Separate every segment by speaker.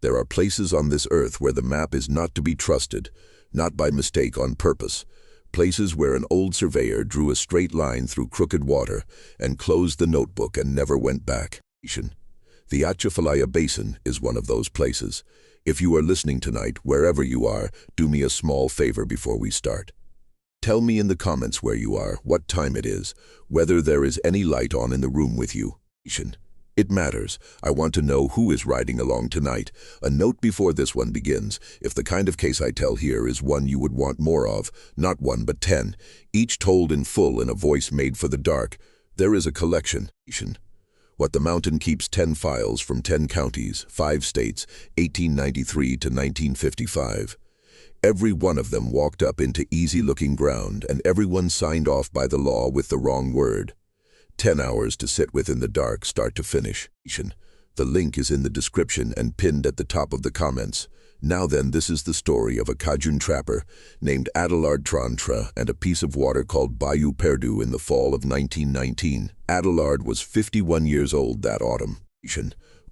Speaker 1: There are places on this earth where the map is not to be trusted, not by mistake, on purpose. Places where an old surveyor drew a straight line through crooked water and closed the notebook and never went back. The Atchafalaya Basin is one of those places. If you are listening tonight, wherever you are, do me a small favor before we start. Tell me in the comments where you are, what time it is, whether there is any light on in the room with you. It matters. I want to know who is riding along tonight. A note before this one begins: if the kind of case I tell here is one you would want more of, not one but 10, each told in full in a voice made for the dark, there is a collection. What the Mountain keeps 10 files from 10 counties, 5 states, 1893 to 1955. Every one of them walked up into easy-looking ground, and everyone signed off by the law with the wrong word. 10 hours to sit with in the dark, start to finish. The link is in the description and pinned at the top of the comments. Now then, this is the story of a Cajun trapper named Adelard Trantra and a piece of water called Bayou Perdu in the fall of 1919. Adelard was 51 years old that autumn.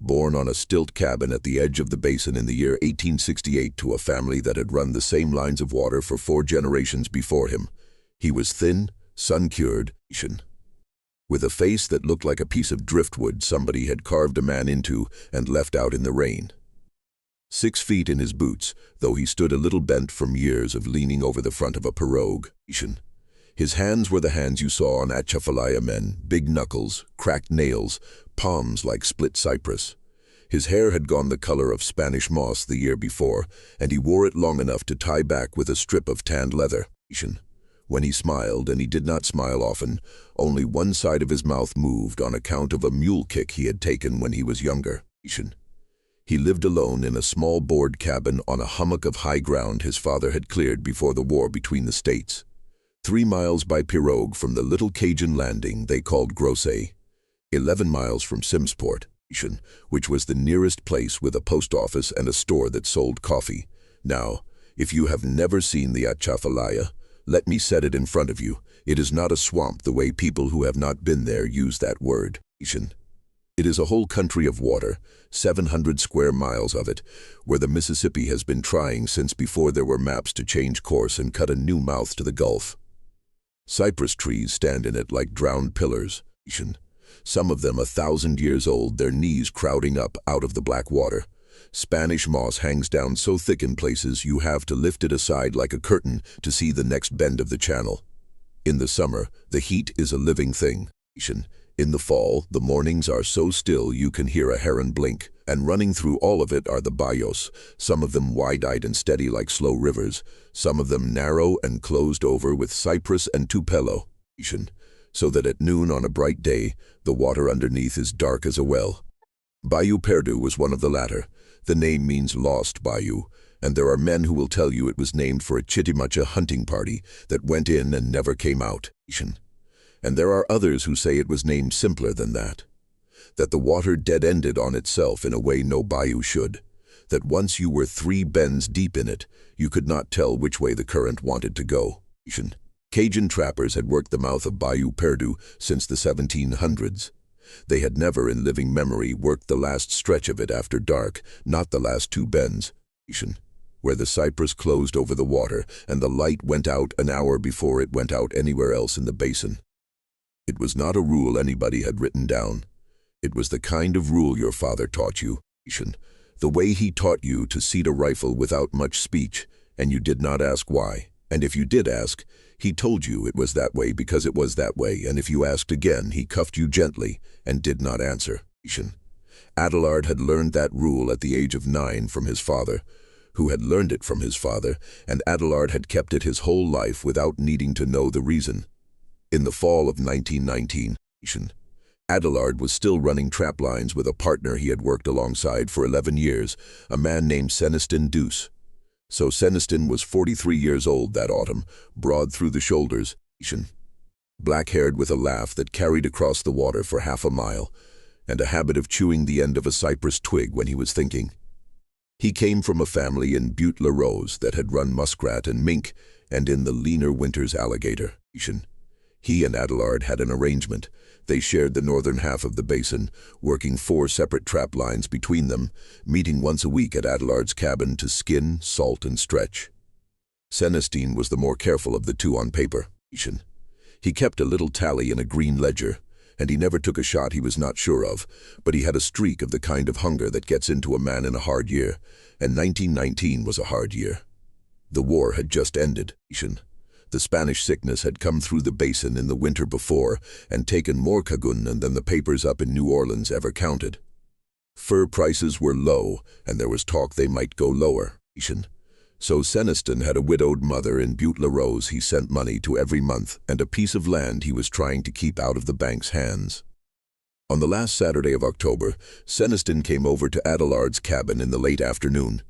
Speaker 1: Born on a stilt cabin at the edge of the basin in the year 1868 to a family that had run the same lines of water for 4 generations before him. He was thin, sun-cured, with a face that looked like a piece of driftwood somebody had carved a man into and left out in the rain. 6 feet in his boots, though he stood a little bent from years of leaning over the front of a pirogue. His hands were the hands you saw on Atchafalaya men, big knuckles, cracked nails, palms like split cypress. His hair had gone the color of Spanish moss the year before, and he wore it long enough to tie back with a strip of tanned leather. When he smiled, and he did not smile often, only one side of his mouth moved on account of a mule kick he had taken when he was younger. He lived alone in a small board cabin on a hummock of high ground his father had cleared before the war between the states. 3 miles by pirogue from the little Cajun landing they called Grosse, 11 miles from Simsport, which was the nearest place with a post office and a store that sold coffee. Now, if you have never seen the Atchafalaya, let me set it in front of you. It is not a swamp the way people who have not been there use that word. It is a whole country of water, 700 square miles of it, where the Mississippi has been trying since before there were maps to change course and cut a new mouth to the Gulf. Cypress trees stand in it like drowned pillars, some of them 1,000 years old, their knees crowding up out of the black water. Spanish moss hangs down so thick in places you have to lift it aside like a curtain to see the next bend of the channel. In the summer, the heat is a living thing. In the fall, the mornings are so still you can hear a heron blink, and running through all of it are the bayous, some of them wide-eyed and steady like slow rivers, some of them narrow and closed over with cypress and tupelo, so that at noon on a bright day, the water underneath is dark as a well. Bayou Perdu was one of the latter. The name means lost bayou, and there are men who will tell you it was named for a Chitimacha hunting party that went in and never came out. And there are others who say it was named simpler than that the water dead-ended on itself in a way no bayou should, that once you were 3 bends deep in it, you could not tell which way the current wanted to go. Cajun trappers had worked the mouth of Bayou Perdu since the 1700s. They had never in living memory worked the last stretch of it after dark, not the last 2 bends, where the cypress closed over the water and the light went out an hour before it went out anywhere else in the basin. It was not a rule anybody had written down. It was the kind of rule your father taught you, the way he taught you to seat a rifle without much speech, and you did not ask why. And if you did ask, he told you it was that way because it was that way, and if you asked again, he cuffed you gently and did not answer. Adelard had learned that rule at the age of 9 from his father, who had learned it from his father, and Adelard had kept it his whole life without needing to know the reason. In the fall of 1919, Adelard was still running trap lines with a partner he had worked alongside for 11 years, a man named Sennon Deuce. So Sennon was 43 years old that autumn, broad through the shoulders, black-haired with a laugh that carried across the water for half a mile, and a habit of chewing the end of a cypress twig when he was thinking. He came from a family in Butte La Rose that had run muskrat and mink, and in the leaner winters alligator. He and Adelard had an arrangement. They shared the northern half of the basin, working 4 separate trap lines between them, meeting once a week at Adelard's cabin to skin, salt, and stretch. Sennon was the more careful of the two on paper. He kept a little tally in a green ledger, and he never took a shot he was not sure of, but he had a streak of the kind of hunger that gets into a man in a hard year, and 1919 was a hard year. The war had just ended. The Spanish sickness had come through the basin in the winter before and taken more cagunan than the papers up in New Orleans ever counted. Fur prices were low, and there was talk they might go lower. So Sennon had a widowed mother in Butte La Rose he sent money to every month and a piece of land he was trying to keep out of the bank's hands. On the last Saturday of October, Sennon came over to Adelard's cabin in the late afternoon,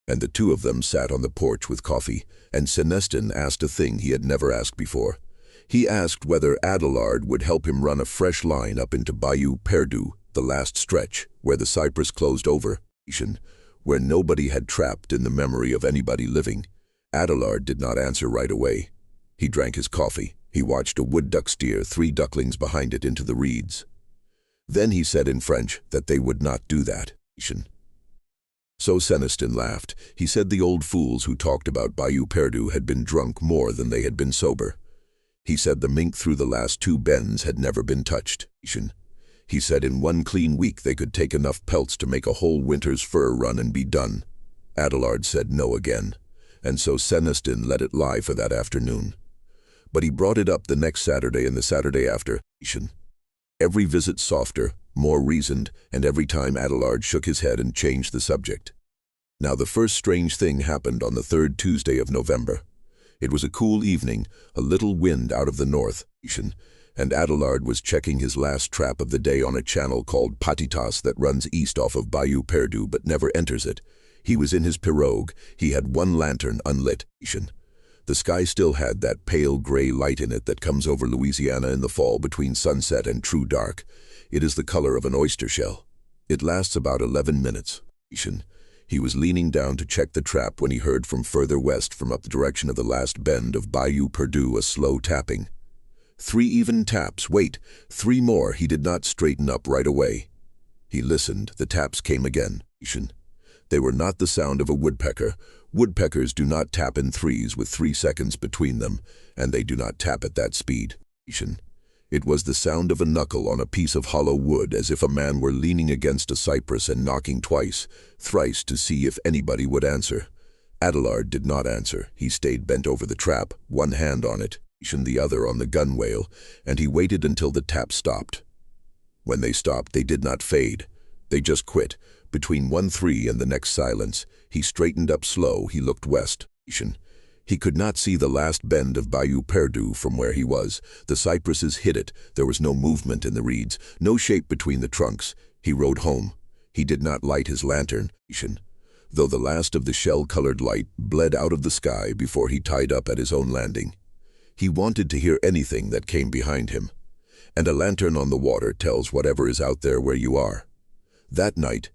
Speaker 1: and the two of them sat on the porch with coffee, and Sennon asked a thing he had never asked before. He asked whether Adelard would help him run a fresh line up into Bayou Perdu, the last stretch, where the cypress closed over, where nobody had trapped in the memory of anybody living. Adelard did not answer right away. He drank his coffee. He watched a wood duck steer 3 ducklings behind it into the reeds. Then he said in French that they would not do that. So Sennon laughed. He said the old fools who talked about Bayou Perdu had been drunk more than they had been sober. He said the mink through the last 2 bends had never been touched. He said in 1 clean week they could take enough pelts to make a whole winter's fur run and be done. Adelard said no again, and so Sennon let it lie for that afternoon. But he brought it up the next Saturday and the Saturday after. Every visit softer, more reasoned, and every time Adelard shook his head and changed the subject. Now the first strange thing happened on the 3rd Tuesday of November. It was a cool evening, a little wind out of the north, and Adelard was checking his last trap of the day on a channel called Patitas that runs east off of Bayou Perdu but never enters it. He was in his pirogue. He had 1 lantern unlit. The sky still had that pale gray light in it that comes over Louisiana in the fall between sunset and true dark. It is the color of an oyster shell. It lasts about 11 minutes. He was leaning down to check the trap when he heard from further west from up the direction of the last bend of Bayou Perdu a slow tapping. 3 even taps. Wait, 3 more. He did not straighten up right away. He listened. The taps came again. They were not the sound of a woodpecker. Woodpeckers do not tap in 3s with 3 seconds between them, and they do not tap at that speed. It was the sound of a knuckle on a piece of hollow wood, as if a man were leaning against a cypress and knocking twice, thrice to see if anybody would answer. Adelard did not answer. He stayed bent over the trap, 1 hand on it, the other on the gunwale, and he waited until the taps stopped. When they stopped, they did not fade. They just quit. Between 1-3 and the next silence, he straightened up slow. He looked west. He could not see the last bend of Bayou Perdu from where he was. The cypresses hid it. There was no movement in the reeds, no shape between the trunks. He rode home. He did not light his lantern, though the last of the shell-colored light bled out of the sky before he tied up at his own landing. He wanted to hear anything that came behind him. And a lantern on the water tells whatever is out there where you are. That night,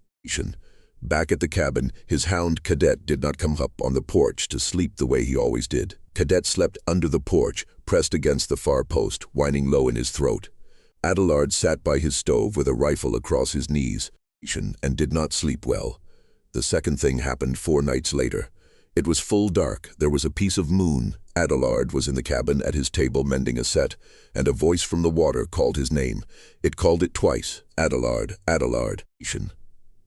Speaker 1: back at the cabin, his hound Cadet did not come up on the porch to sleep the way he always did. Cadet slept under the porch, pressed against the far post, whining low in his throat. Adelard sat by his stove with a rifle across his knees, and did not sleep well. The second thing happened 4 nights later. It was full dark. There was a piece of moon. Adelard was in the cabin at his table mending a set, and a voice from the water called his name. It called it twice. Adelard, Adelard.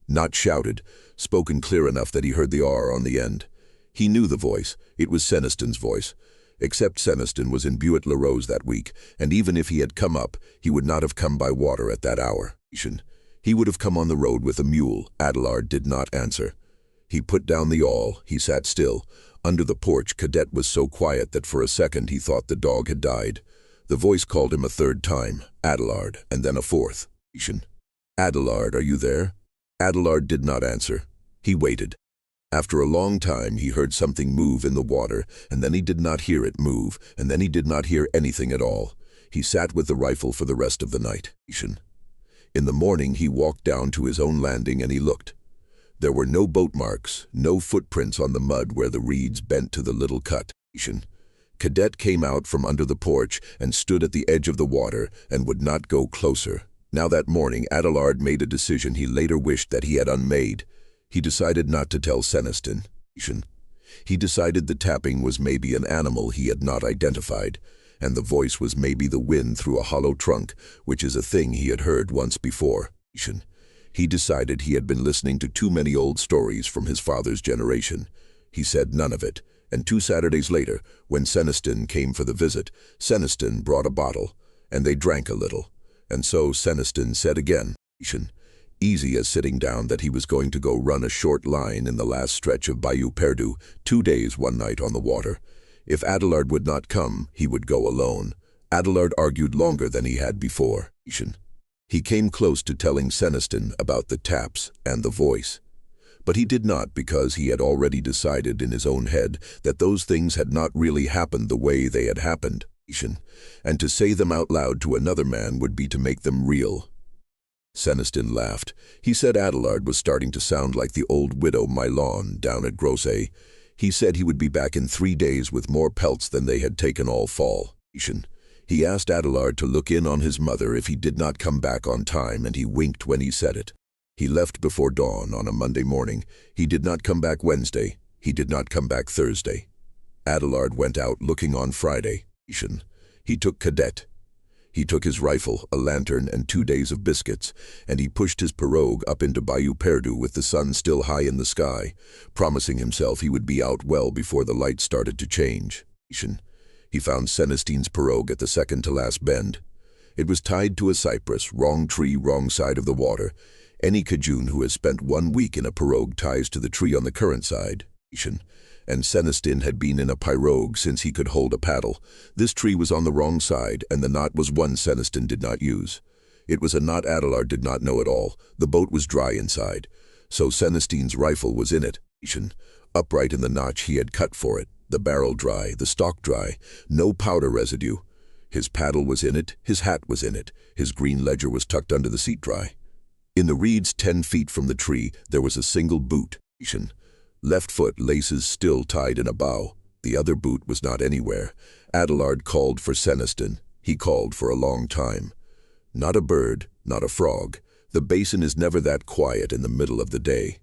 Speaker 1: Not shouted, spoken clear enough that he heard the R on the end. He knew the voice. It was Sennon's voice. Except Sennon was in Butte La Rose that week, and even if he had come up, he would not have come by water at that hour. He would have come on the road with a mule. Adelard did not answer. He put down the awl. He sat still. Under the porch, Cadet was so quiet that for a second he thought the dog had died. The voice called him a 3rd time, Adelard, and then a 4th. Adelard, are you there? Adelard did not answer. He waited. After a long time, he heard something move in the water, and then he did not hear it move, and then he did not hear anything at all. He sat with the rifle for the rest of the night. In the morning, he walked down to his own landing and he looked. There were no boat marks, no footprints on the mud where the reeds bent to the little cut. Cadet came out from under the porch and stood at the edge of the water and would not go closer. Now that morning, Adelard made a decision he later wished that he had unmade. He decided not to tell Sennon. He decided the tapping was maybe an animal he had not identified, and the voice was maybe the wind through a hollow trunk, which is a thing he had heard once before. He decided he had been listening to too many old stories from his father's generation. He said none of it, and 2 Saturdays later, when Sennon came for the visit, Sennon brought a bottle, and they drank a little. And so Sennon said again, easy as sitting down, that he was going to go run a short line in the last stretch of Bayou Perdu, 2 days, 1 night on the water. If Adelard would not come, he would go alone. Adelard argued longer than he had before. He came close to telling Sennon about the taps and the voice. But he did not, because he had already decided in his own head that those things had not really happened the way they had happened. And to say them out loud to another man would be to make them real. Sennon laughed. He said Adelard was starting to sound like the old widow Milon down at Grosset. He said he would be back in 3 days with more pelts than they had taken all fall. He asked Adelard to look in on his mother if he did not come back on time, and he winked when he said it. He left before dawn on a Monday morning. He did not come back Wednesday. He did not come back Thursday. Adelard went out looking on Friday. He took Cadet. He took his rifle, a lantern, and 2 days of biscuits, and he pushed his pirogue up into Bayou Perdu with the sun still high in the sky, promising himself he would be out well before the light started to change. He found Sennon's pirogue at the second-to-last bend. It was tied to a cypress, wrong tree, wrong side of the water. Any Cajun who has spent 1 week in a pirogue ties to the tree on the current side. And Sennon had been in a pirogue since he could hold a paddle. This tree was on the wrong side, and the knot was one Sennon did not use. It was a knot Adelard did not know at all. The boat was dry inside, so Sennon's rifle was in it, upright in the notch he had cut for it, the barrel dry, the stock dry, no powder residue. His paddle was in it, his hat was in it, his green ledger was tucked under the seat dry. In the reeds 10 feet from the tree there was a single boot. Left foot laces still tied in a bough. The other boot was not anywhere. Adelard called for Sennon. He called for a long time. Not a bird, not a frog. The basin is never that quiet in the middle of the day.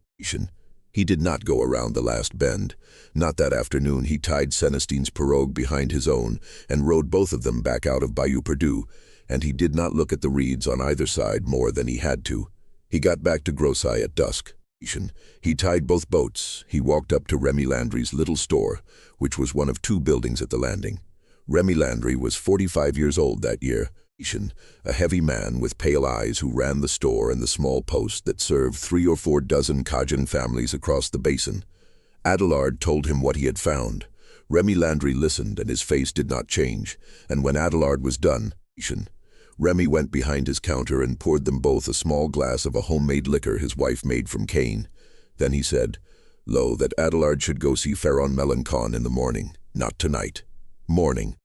Speaker 1: He did not go around the last bend. Not that afternoon. He tied Sennon's pirogue behind his own and rode both of them back out of Bayou Perdu, and he did not look at the reeds on either side more than he had to. He got back to Grosset at dusk. He tied both boats. He walked up to Remy Landry's little store, which was one of 2 buildings at the landing. Remy Landry was 45 years old that year, a heavy man with pale eyes who ran the store and the small post that served 3 or 4 dozen Cajun families across the basin. Adelard told him what he had found. Remy Landry listened, and his face did not change, and when Adelard was done, Remy went behind his counter and poured them both a small glass of a homemade liquor his wife made from cane. Then he said, "Lo, that Adelard should go see Pharaon Melancon in the morning, not tonight. Morning."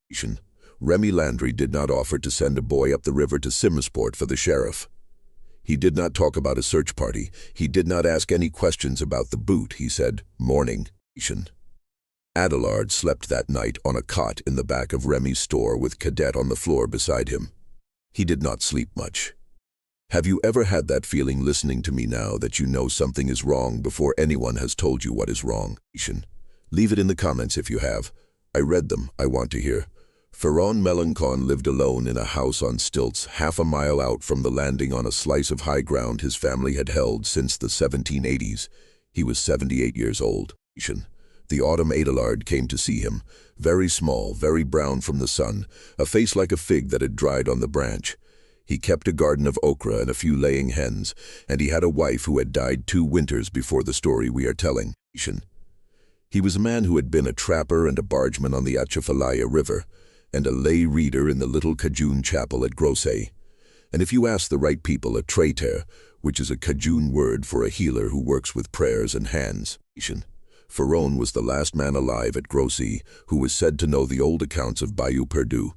Speaker 1: Remy Landry did not offer to send a boy up the river to Simmersport for the sheriff. He did not talk about a search party. He did not ask any questions about the boot. He said, "Morning." Adelard slept that night on a cot in the back of Remy's store with Cadet on the floor beside him. He did not sleep much. Have you ever had that feeling listening to me now that you know something is wrong before anyone has told you what is wrong? Leave it in the comments if you have. I read them. I want to hear. Pharaon Melancon lived alone in a house on stilts 1/2 a mile out from the landing on a slice of high ground his family had held since the 1780s. He was 78 years old. The autumn Adelard came to see him, very small, very brown from the sun, a face like a fig that had dried on the branch. He kept a garden of okra and a few laying hens, and he had a wife who had died 2 winters before the story we are telling. He was a man who had been a trapper and a bargeman on the Atchafalaya River, and a lay reader in the little Cajun chapel at Grosset. And if you ask the right people, a traiteur, which is a Cajun word for a healer who works with prayers and hands. Pharaon was the last man alive at Grosset who was said to know the old accounts of Bayou Perdu.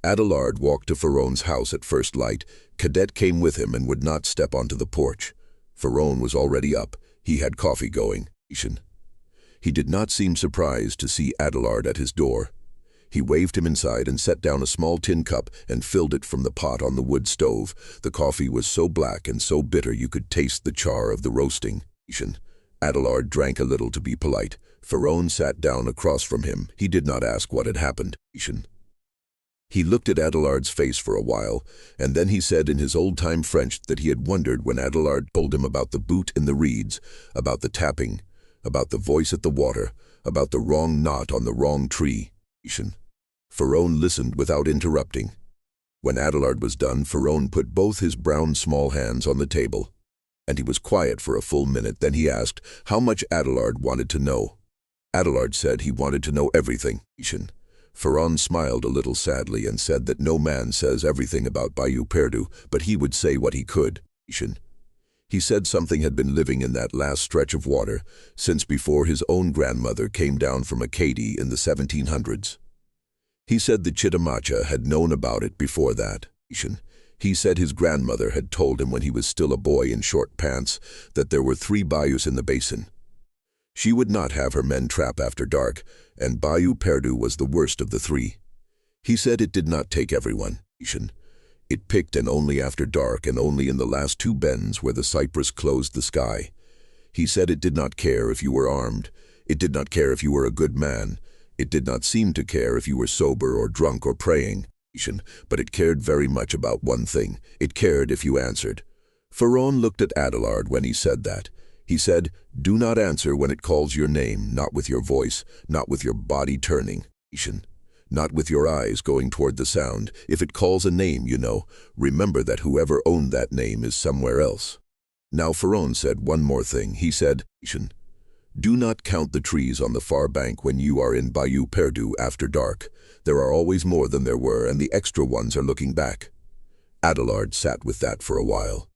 Speaker 1: Adelard walked to Pharaon's house at first light. Cadet came with him and would not step onto the porch. Pharaon was already up. He had coffee going. He did not seem surprised to see Adelard at his door. He waved him inside and set down a small tin cup and filled it from the pot on the wood stove. The coffee was so black and so bitter you could taste the char of the roasting. Adelard drank a little to be polite. Ferron sat down across from him. He did not ask what had happened. He looked at Adelard's face for a while, and then he said in his old-time French that he had wondered when Adelard told him about the boot in the reeds, about the tapping, about the voice at the water, about the wrong knot on the wrong tree. Ferron listened without interrupting. When Adelard was done, Ferron put both his brown small hands on the table, and he was quiet for a full minute. Then he asked how much Adelard wanted to know. Adelard said he wanted to know everything. Ferron smiled a little sadly and said that no man says everything about Bayou Perdu, but he would say what he could. He said something had been living in that last stretch of water since before his own grandmother came down from Acadie in the 1700s. He said the Chitimacha had known about it before that. He said his grandmother had told him when he was still a boy in short pants that there were 3 bayous in the basin. She would not have her men trap after dark, and Bayou Perdu was the worst of the 3. He said it did not take everyone. It picked, and only after dark and only in the last 2 bends where the cypress closed the sky. He said it did not care if you were armed. It did not care if you were a good man. It did not seem to care if you were sober or drunk or praying. But it cared very much about one thing. It cared if you answered. Ferron looked at Adelard when he said that. He said, "Do not answer when it calls your name, not with your voice, not with your body turning, not with your eyes going toward the sound. If it calls a name, remember that whoever owned that name is somewhere else." Now Ferron said one more thing. He said, "Do not count the trees on the far bank when you are in Bayou Perdu after dark. There are always more than there were, and the extra ones are looking back." Adelard sat with that for a while.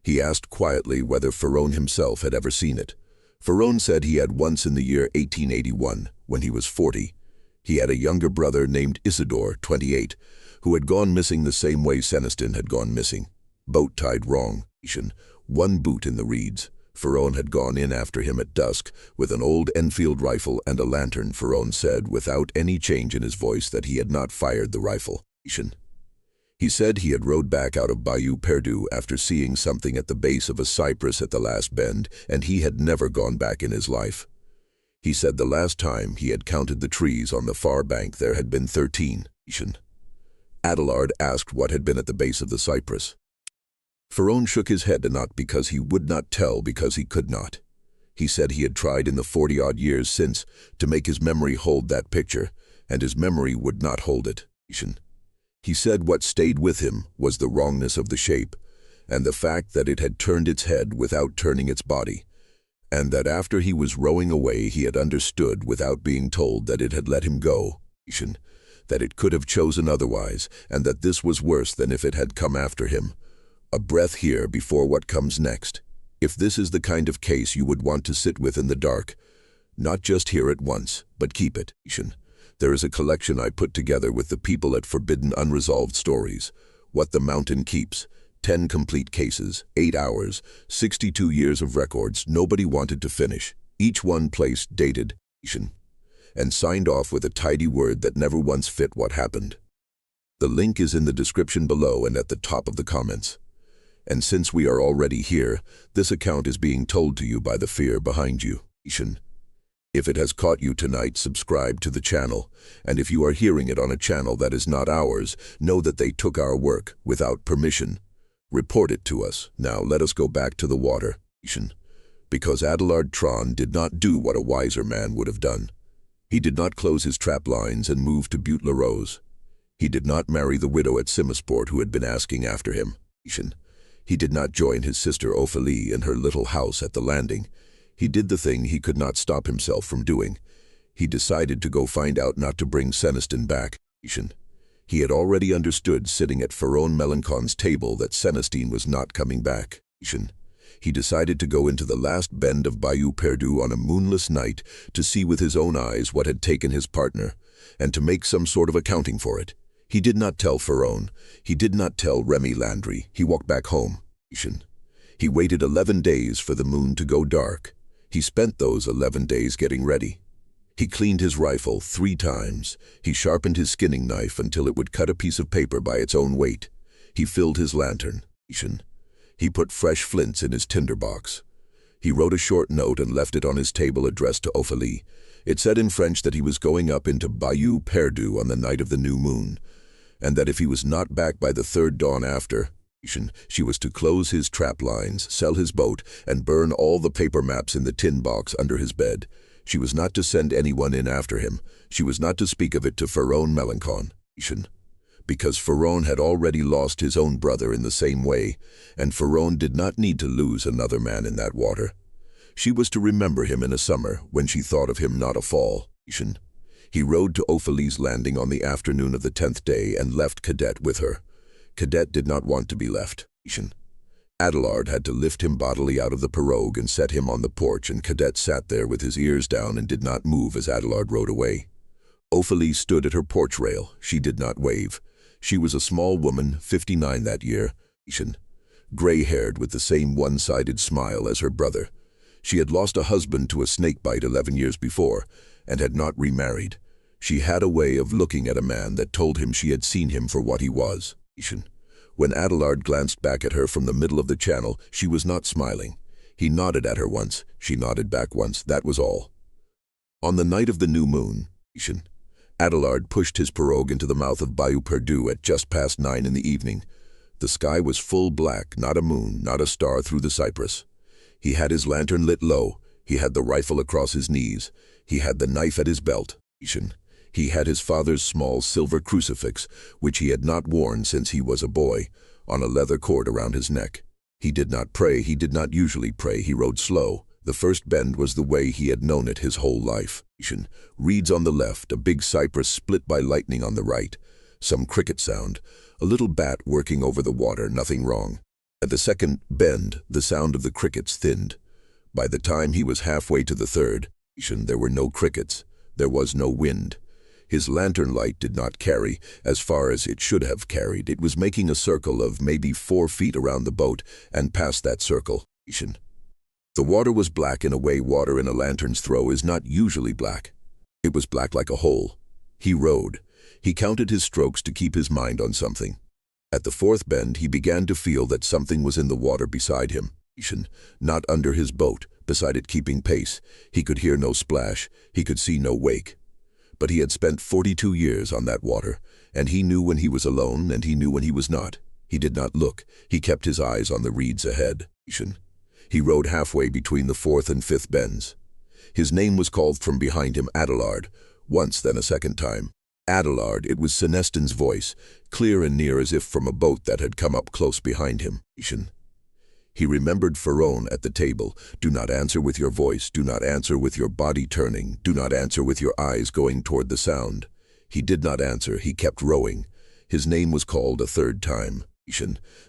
Speaker 1: He asked quietly whether Ferron himself had ever seen it. Ferron said he had once in the year 1881, when he was 40. He had a younger brother named Isidore, 28, who had gone missing the same way Sennon had gone missing. Boat tied wrong. 1 boot in the reeds. Ferron had gone in after him at dusk with an old Enfield rifle and a lantern. Ferron said without any change in his voice that he had not fired the rifle. He said he had rode back out of Bayou Perdu after seeing something at the base of a cypress at the last bend, and he had never gone back in his life. He said the last time he had counted the trees on the far bank there had been 13. Adelard asked what had been at the base of the cypress. Ferron shook his head, and not because he would not tell, because he could not. He said he had tried in the 40-odd years since to make his memory hold that picture, and his memory would not hold it. He said what stayed with him was the wrongness of the shape, and the fact that it had turned its head without turning its body, and that after he was rowing away he had understood without being told that it had let him go, that it could have chosen otherwise, and that this was worse than if it had come after him. A breath here before what comes next. If this is the kind of case you would want to sit with in the dark, not just hear it once, but keep it. There is a collection I put together with the people at Forbidden Unresolved Stories. What the Mountain Keeps. 10 complete cases, 8 hours, 62 years of records nobody wanted to finish. Each one placed, dated, and signed off with a tidy word that never once fit what happened. The link is in the description below and at the top of the comments. And since we are already here, this account is being told to you by the fear behind you. If it has caught you tonight, subscribe to the channel, and if you are hearing it on a channel that is not ours, know that they took our work without permission. Report it to us. Now let us go back to the water. Because Adelard Tron did not do what a wiser man would have done. He did not close his trap lines and move to Butte La Rose. He did not marry the widow at Simisport who had been asking after him. He did not join his sister Ophélie in her little house at the landing. He did the thing he could not stop himself from doing. He decided to go find out not to bring Sennon back. He had already understood sitting at Ferron Melancon's table that Sennon was not coming back. He decided to go into the last bend of Bayou Perdu on a moonless night to see with his own eyes what had taken his partner, and to make some sort of accounting for it. He did not tell Ferron. He did not tell Remy Landry. He walked back home. He waited 11 days for the moon to go dark. He spent those 11 days getting ready. He cleaned his rifle 3 times. He sharpened his skinning knife until it would cut a piece of paper by its own weight. He filled his lantern. He put fresh flints in his tinderbox. He wrote a short note and left it on his table addressed to Ophélie. It said in French that he was going up into Bayou Perdu on the night of the new moon, and that if he was not back by the 3rd dawn after, she was to close his trap lines, sell his boat, and burn all the paper maps in the tin box under his bed. She was not to send anyone in after him. She was not to speak of it to Pharaon Melanchon, because Pharaon had already lost his own brother in the same way, and Pharaon did not need to lose another man in that water. She was to remember him in a summer, when she thought of him not a fall. He rode to Ophélie's landing on the afternoon of the 10th day and left Cadet with her. Cadet did not want to be left. Adelard had to lift him bodily out of the pirogue and set him on the porch, and Cadet sat there with his ears down and did not move as Adelard rode away. Ophélie stood at her porch rail. She did not wave. She was a small woman, 59 that year, gray-haired with the same one-sided smile as her brother. She had lost a husband to a snake bite 11 years before, and had not remarried. She had a way of looking at a man that told him she had seen him for what he was. When Adelard glanced back at her from the middle of the channel, she was not smiling. He nodded at her once. She nodded back once. That was all. On the night of the new moon, Adelard pushed his pirogue into the mouth of Bayou Perdu at just past 9 in the evening. The sky was full black, not a moon, not a star through the cypress. He had his lantern lit low. He had the rifle across his knees. He had the knife at his belt. He had his father's small silver crucifix, which he had not worn since he was a boy, on a leather cord around his neck. He did not pray. He did not usually pray. He rode slow. The first bend was the way he had known it his whole life. Reeds on the left, a big cypress split by lightning on the right. Some cricket sound, a little bat working over the water, nothing wrong. At the second bend, the sound of the crickets thinned. By the time he was halfway to the third, there were no crickets. There was no wind. His lantern light did not carry as far as it should have carried. It was making a circle of maybe 4 feet around the boat, and past that circle, the water was black in a way water in a lantern's throw is not usually black. It was black like a hole. He rode. He counted his strokes to keep his mind on something. At the 4th bend, he began to feel that something was in the water beside him. Not under his boat, beside it keeping pace. He could hear no splash. He could see no wake. But he had spent 42 years on that water, and he knew when he was alone, and he knew when he was not. He did not look. He kept his eyes on the reeds ahead. He rode halfway between the 4th and 5th bends. His name was called from behind him, Adelard, once, then a second time. Adelard, it was Seneston's voice, clear and near as if from a boat that had come up close behind him. He remembered Pharaon at the table. Do not answer with your voice, do not answer with your body turning, do not answer with your eyes going toward the sound. He did not answer, he kept rowing. His name was called a 3rd time.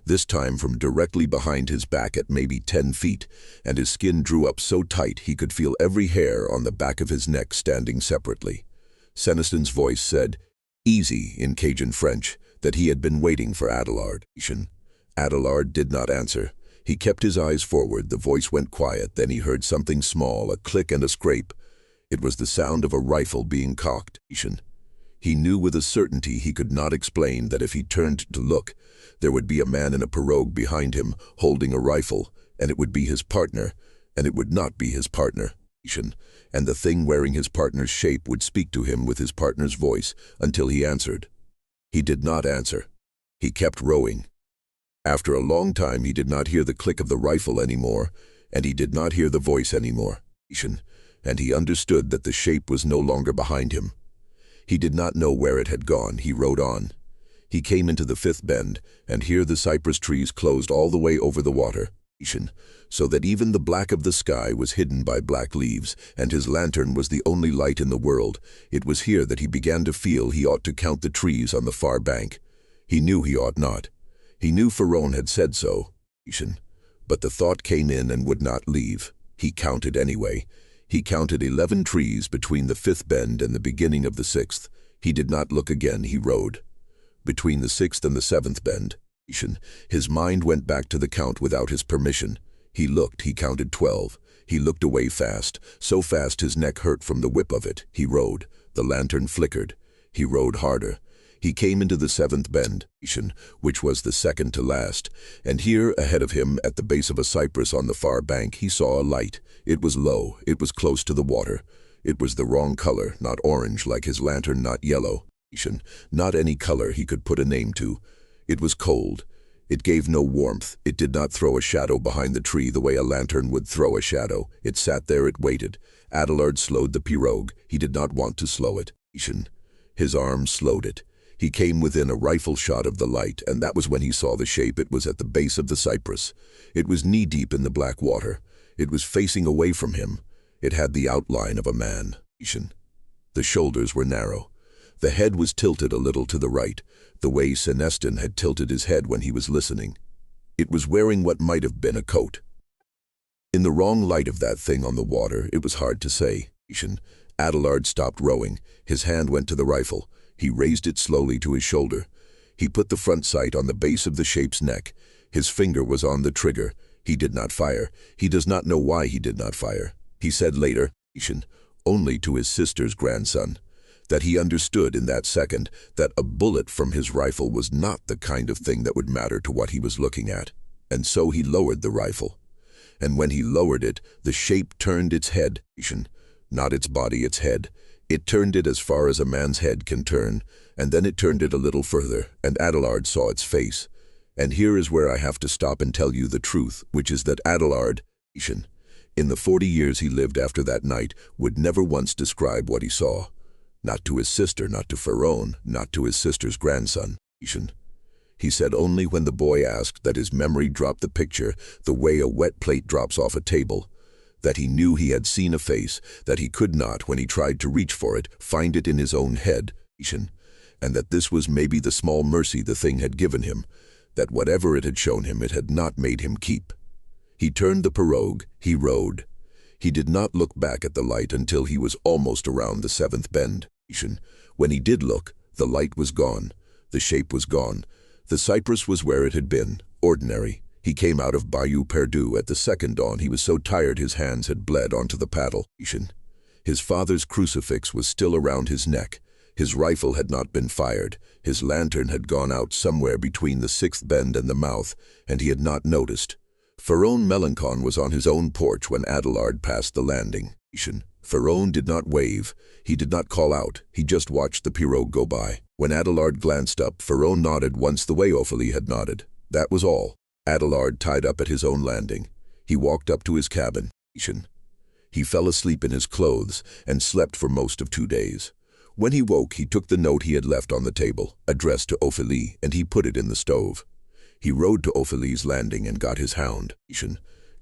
Speaker 1: This time from directly behind his back at maybe 10 feet, and his skin drew up so tight he could feel every hair on the back of his neck standing separately. Seneston's voice said, "Easy," in Cajun French, that he had been waiting for Adelard. Adelard did not answer. He kept his eyes forward. The voice went quiet. Then he heard something small, a click and a scrape. It was the sound of a rifle being cocked. He knew with a certainty he could not explain that if he turned to look, there would be a man in a pirogue behind him, holding a rifle, and it would be his partner, and it would not be his partner. And the thing wearing his partner's shape would speak to him with his partner's voice until he answered. He did not answer. He kept rowing. After a long time he did not hear the click of the rifle anymore, and he did not hear the voice anymore. And he understood that the shape was no longer behind him. He did not know where it had gone. He rode on. He came into the 5th bend, and here the cypress trees closed all the way over the water, so that even the black of the sky was hidden by black leaves, and his lantern was the only light in the world. It was here that he began to feel he ought to count the trees on the far bank. He knew he ought not. He knew Pharaon had said so, but the thought came in and would not leave. He counted anyway. He counted 11 trees between the 5th bend and the beginning of the 6th. He did not look again. He rode. Between the 6th and the 7th bend, his mind went back to the count without his permission. He looked, he counted 12. He looked away fast, so fast his neck hurt from the whip of it. He rode. The lantern flickered. He rode harder. He came into the 7th bend, which was the second to last, and here, ahead of him, at the base of a cypress on the far bank, he saw a light. It was low. It was close to the water. It was the wrong color, not orange like his lantern, not yellow, not any color he could put a name to. It was cold. It gave no warmth. It did not throw a shadow behind the tree the way a lantern would throw a shadow. It sat there, it waited. Adelard slowed the pirogue. He did not want to slow it. His arm slowed it. He came within a rifle shot of the light, and that was when he saw the shape. It was at the base of the cypress. It was knee-deep in the black water. It was facing away from him. It had the outline of a man. The shoulders were narrow. The head was tilted a little to the right, the way Sennon had tilted his head when he was listening. It was wearing what might have been a coat. In the wrong light of that thing on the water, it was hard to say. Adelard stopped rowing. His hand went to the rifle. He raised it slowly to his shoulder. He put the front sight on the base of the shape's neck. His finger was on the trigger. He did not fire. He does not know why he did not fire. He said later, only to his sister's grandson, that he understood in that second that a bullet from his rifle was not the kind of thing that would matter to what he was looking at. And so he lowered the rifle. And when he lowered it, the shape turned its head, not its body, its head. It turned it as far as a man's head can turn, and then it turned it a little further, and Adelard saw its face. And here is where I have to stop and tell you the truth, which is that Adelard, in the 40 years he lived after that night, would never once describe what he saw. Not to his sister, not to Pharaoh, not to his sister's grandson. He said only when the boy asked that his memory dropped the picture the way a wet plate drops off a table, that he knew he had seen a face, that he could not, when he tried to reach for it, find it in his own head, and that this was maybe the small mercy the thing had given him, that whatever it had shown him it had not made him keep. He turned the pirogue, he rowed. He did not look back at the light until he was almost around the 7th bend. When he did look, the light was gone. The shape was gone. The cypress was where it had been, ordinary. He came out of Bayou Perdu at the second dawn. He was so tired his hands had bled onto the paddle. His father's crucifix was still around his neck. His rifle had not been fired. His lantern had gone out somewhere between the 6th bend and the mouth, and he had not noticed. Pharaoh Melancon was on his own porch when Adelard passed the landing. Pharaoh did not wave. He did not call out. He just watched the pirogue go by. When Adelard glanced up, Pharaoh nodded once the way Ophélie had nodded. That was all. Adelard tied up at his own landing. He walked up to his cabin. He fell asleep in his clothes and slept for most of 2 days. When he woke, he took the note he had left on the table, addressed to Ophélie, and he put it in the stove. He rode to Ophélie's landing and got his hound.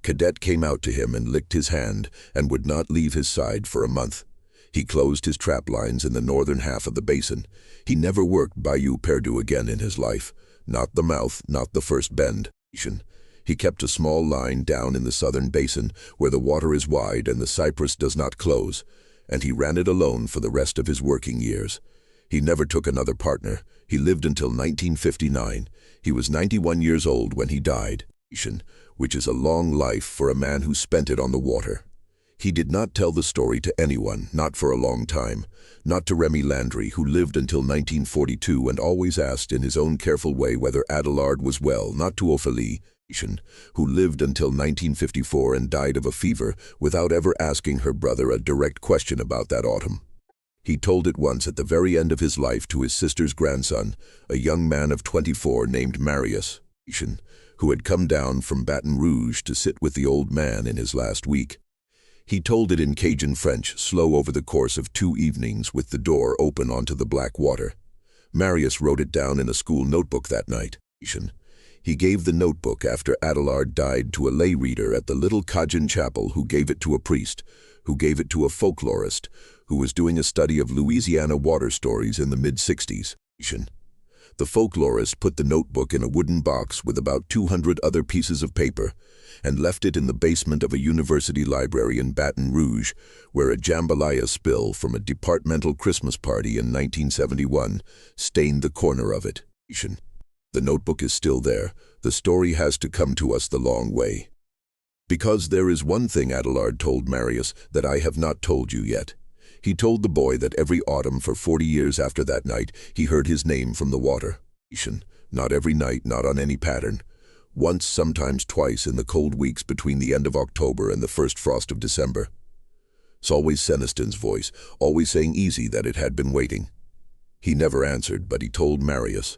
Speaker 1: Cadet came out to him and licked his hand and would not leave his side for a month. He closed his trap lines in the northern half of the basin. He never worked Bayou Perdu again in his life. Not the mouth, not the first bend. He kept a small line down in the southern basin where the water is wide and the cypress does not close, and he ran it alone for the rest of his working years. He never took another partner. He lived until 1959. He was 91 years old when he died, which is a long life for a man who spent it on the water. He did not tell the story to anyone, not for a long time, not to Remy Landry, who lived until 1942 and always asked in his own careful way whether Adelard was well, not to Ophélie, who lived until 1954 and died of a fever without ever asking her brother a direct question about that autumn. He told it once at the very end of his life to his sister's grandson, a young man of 24 named Marius, who had come down from Baton Rouge to sit with the old man in his last week. He told it in Cajun French, slow over the course of 2 evenings with the door open onto the black water. Marius wrote it down in a school notebook that night. He gave the notebook after Adelard died to a lay reader at the little Cajun chapel, who gave it to a priest, who gave it to a folklorist, who was doing a study of Louisiana water stories in the mid-60s. The folklorist put the notebook in a wooden box with about 200 other pieces of paper and left it in the basement of a university library in Baton Rouge, where a jambalaya spill from a departmental Christmas party in 1971 stained the corner of it. The notebook is still there. The story has to come to us the long way. Because there is one thing Adelard told Marius that I have not told you yet. He told the boy that every autumn for 40 years after that night, he heard his name from the water. Not every night, not on any pattern. Once, sometimes twice, in the cold weeks between the end of October and the first frost of December. It's always Seneston's voice, always saying easy that it had been waiting. He never answered, but he told Marius,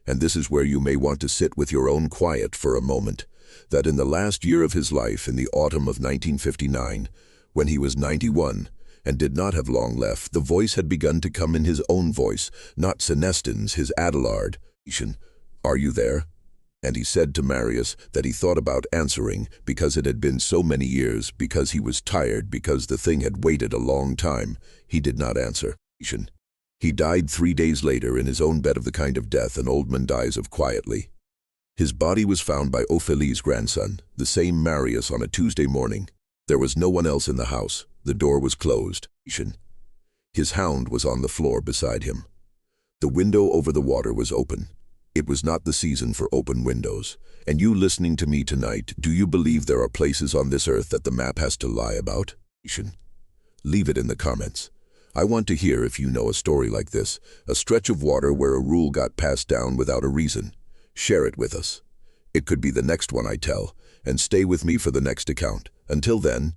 Speaker 1: and this is where you may want to sit with your own quiet for a moment, that in the last year of his life, in the autumn of 1959, when he was 91, and did not have long left, the voice had begun to come in his own voice, not Seneston's, his Adelard. Are you there? And he said to Marius that he thought about answering because it had been so many years, because he was tired, because the thing had waited a long time. He did not answer. He died 3 days later in his own bed of the kind of death an old man dies of quietly. His body was found by Ophélie's grandson, the same Marius, on a Tuesday morning. There was no one else in the house. The door was closed. His hound was on the floor beside him. The window over the water was open. It was not the season for open windows. And you listening to me tonight, do you believe there are places on this earth that the map has to lie about? Leave it in the comments. I want to hear if you know a story like this, a stretch of water where a rule got passed down without a reason. Share it with us. It could be the next one I tell, and stay with me for the next account. Until then,